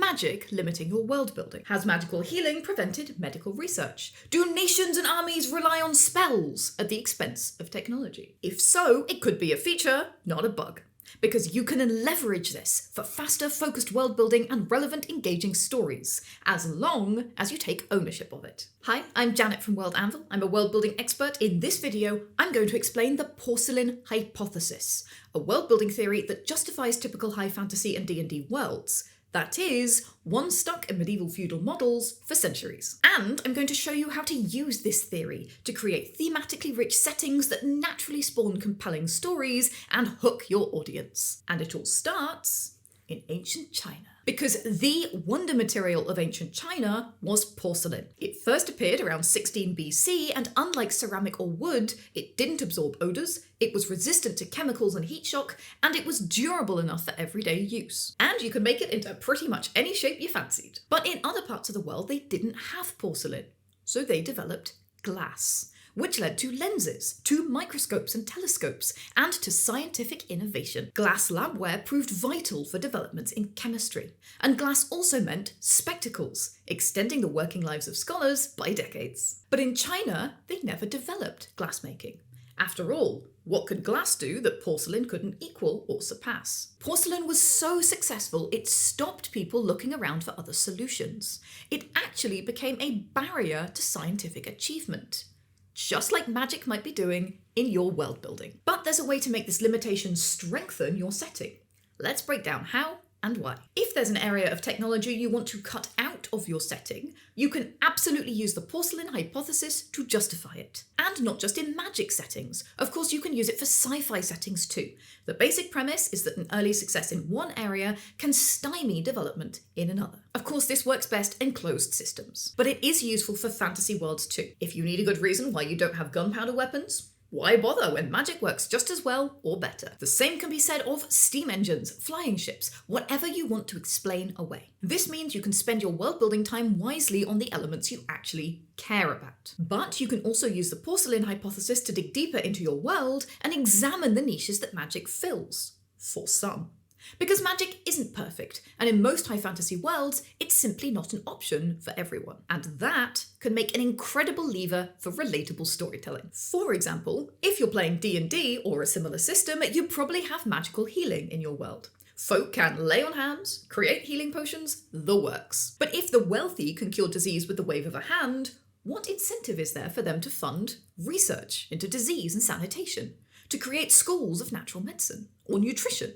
magic limiting your world building? Has magical healing prevented medical research? Do nations and armies rely on spells at the expense of technology? If so, it could be a feature, not a bug. Because you can leverage this for faster, focused world building and relevant, engaging stories, as long as you take ownership of it. Hi, I'm Janet from World Anvil. I'm a world building expert. In this video, I'm going to explain the Porcelain Hypothesis, a world building theory that justifies typical high fantasy and D&D worlds. That is, one stuck in medieval feudal models for centuries. And I'm going to show you how to use this theory to create thematically rich settings that naturally spawn compelling stories and hook your audience. And it all starts in ancient China. Because the wonder material of ancient China was porcelain. It first appeared around 16 BC, and unlike ceramic or wood, it didn't absorb odours, it was resistant to chemicals and heat shock, and it was durable enough for everyday use. And you could make it into pretty much any shape you fancied. But in other parts of the world, they didn't have porcelain, so they developed glass, which led to lenses, to microscopes and telescopes, and to scientific innovation. Glass labware proved vital for developments in chemistry, and glass also meant spectacles, extending the working lives of scholars by decades. But in China, they never developed glassmaking. After all, what could glass do that porcelain couldn't equal or surpass? Porcelain was so successful, it stopped people looking around for other solutions. It actually became a barrier to scientific achievement, just like magic might be doing in your world building. But there's a way to make this limitation strengthen your setting. Let's break down how and why. If there's an area of technology you want to cut out of your setting, you can absolutely use the Porcelain Hypothesis to justify it. And not just in magic settings. Of course, you can use it for sci-fi settings too. The basic premise is that an early success in one area can stymie development in another. Of course, this works best in closed systems, but it is useful for fantasy worlds too. If you need a good reason why you don't have gunpowder weapons, why bother when magic works just as well or better? The same can be said of steam engines, flying ships, whatever you want to explain away. This means you can spend your world building time wisely on the elements you actually care about. But you can also use the Porcelain Hypothesis to dig deeper into your world and examine the niches that magic fills, for some. Because magic isn't perfect, and in most high fantasy worlds, it's simply not an option for everyone. And that can make an incredible lever for relatable storytelling. For example, if you're playing D&D or a similar system, you probably have magical healing in your world. Folk can lay on hands, create healing potions, the works. But if the wealthy can cure disease with the wave of a hand, what incentive is there for them to fund research into disease and sanitation, to create schools of natural medicine or nutrition?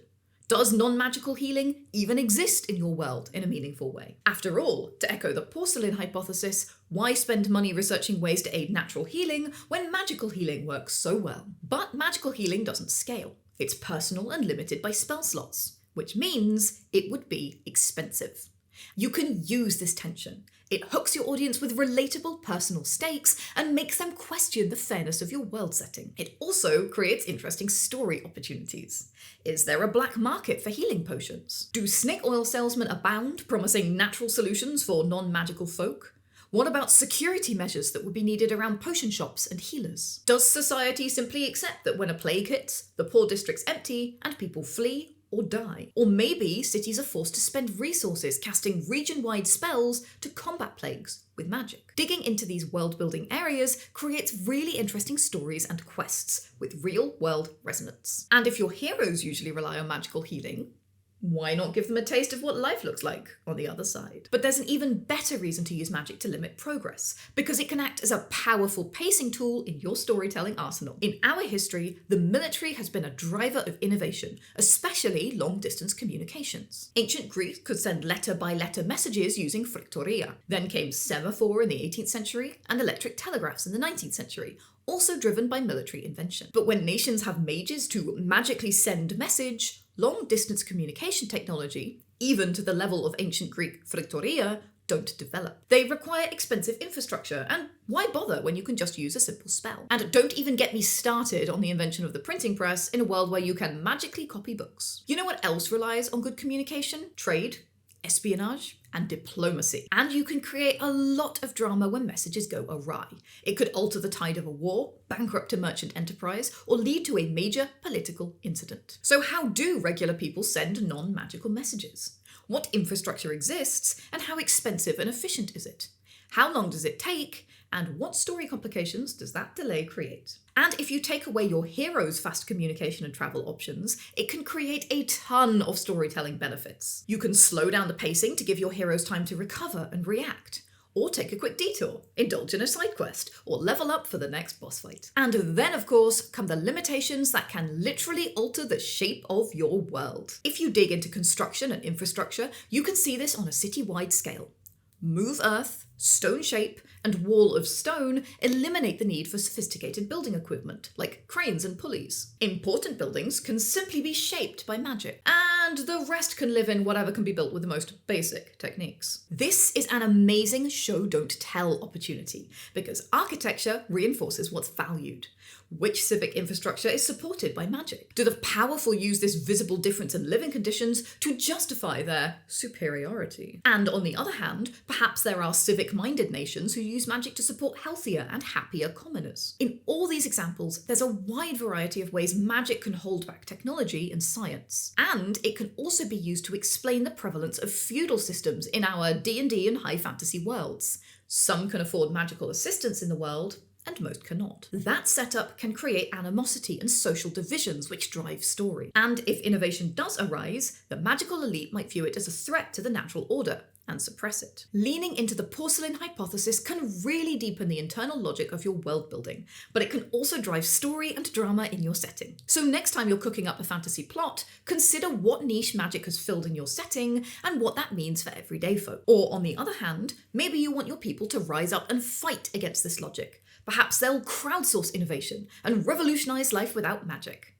Does non-magical healing even exist in your world in a meaningful way? After all, to echo the Porcelain Hypothesis, why spend money researching ways to aid natural healing when magical healing works so well? But magical healing doesn't scale. It's personal and limited by spell slots, which means it would be expensive. You can use this tension. It hooks your audience with relatable personal stakes and makes them question the fairness of your world setting. It also creates interesting story opportunities. Is there a black market for healing potions? Do snake oil salesmen abound, promising natural solutions for non-magical folk? What about security measures that would be needed around potion shops and healers? Does society simply accept that when a plague hits, the poor districts empty and people flee or die? Or maybe cities are forced to spend resources casting region-wide spells to combat plagues with magic. Digging into these world-building areas creates really interesting stories and quests with real-world resonance. And if your heroes usually rely on magical healing, why not give them a taste of what life looks like on the other side? But there's an even better reason to use magic to limit progress, because it can act as a powerful pacing tool in your storytelling arsenal. In our history, the military has been a driver of innovation, especially long-distance communications. Ancient Greeks could send letter-by-letter messages using frictoria. Then came semaphore in the 18th century and electric telegraphs in the 19th century, also driven by military invention. But when nations have mages to magically send message, long-distance communication technology, even to the level of ancient Greek frictoria, don't develop. They require expensive infrastructure, and why bother when you can just use a simple spell? And don't even get me started on the invention of the printing press in a world where you can magically copy books. You know what else relies on good communication? Trade, espionage, and diplomacy. And you can create a lot of drama when messages go awry. It could alter the tide of a war, bankrupt a merchant enterprise, or lead to a major political incident. So how do regular people send non-magical messages? What infrastructure exists, and how expensive and efficient is it? How long does it take, and what story complications does that delay create? And if you take away your hero's fast communication and travel options, it can create a ton of storytelling benefits. You can slow down the pacing to give your heroes time to recover and react, or take a quick detour, indulge in a side quest, or level up for the next boss fight. And then, of course, come the limitations that can literally alter the shape of your world. If you dig into construction and infrastructure, you can see this on a city-wide scale. Move earth, stone shape, and wall of stone eliminate the need for sophisticated building equipment, like cranes and pulleys. Important buildings can simply be shaped by magic, and the rest can live in whatever can be built with the most basic techniques. This is an amazing show don't tell opportunity, because architecture reinforces what's valued. Which civic infrastructure is supported by magic? Do the powerful use this visible difference in living conditions to justify their superiority? And on the other hand, perhaps there are civic-minded nations who use magic to support healthier and happier commoners. In all these examples, there's a wide variety of ways magic can hold back technology and science. And it can also be used to explain the prevalence of feudal systems in our D&D and high fantasy worlds. Some can afford magical assistance in the world, and most cannot. That setup can create animosity and social divisions which drive story. And if innovation does arise, the magical elite might view it as a threat to the natural order and suppress it. Leaning into the porcelain hypothesis can really deepen the internal logic of your world building, but it can also drive story and drama in your setting. So next time you're cooking up a fantasy plot, consider what niche magic has filled in your setting and what that means for everyday folk. Or on the other hand, maybe you want your people to rise up and fight against this logic. Perhaps they'll crowdsource innovation and revolutionize life without magic.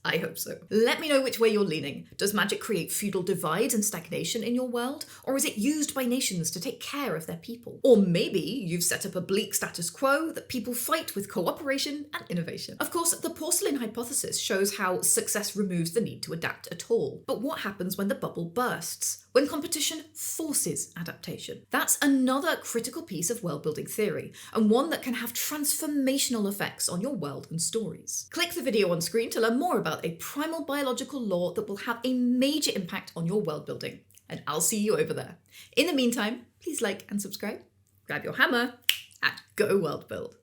I hope so. Let me know which way you're leaning. Does magic create feudal divides and stagnation in your world? Or is it used by nations to take care of their people? Or maybe you've set up a bleak status quo that people fight with cooperation and innovation. Of course, the porcelain hypothesis shows how success removes the need to adapt at all. But what happens when the bubble bursts? When competition forces adaptation? That's another critical piece of world-building theory, and one that can have transformational effects on your world and stories. Click the video on screen to learn more about a primal biological law that will have a major impact on your world building, and I'll see you over there. In the meantime, please like and subscribe, grab your hammer, and go world build.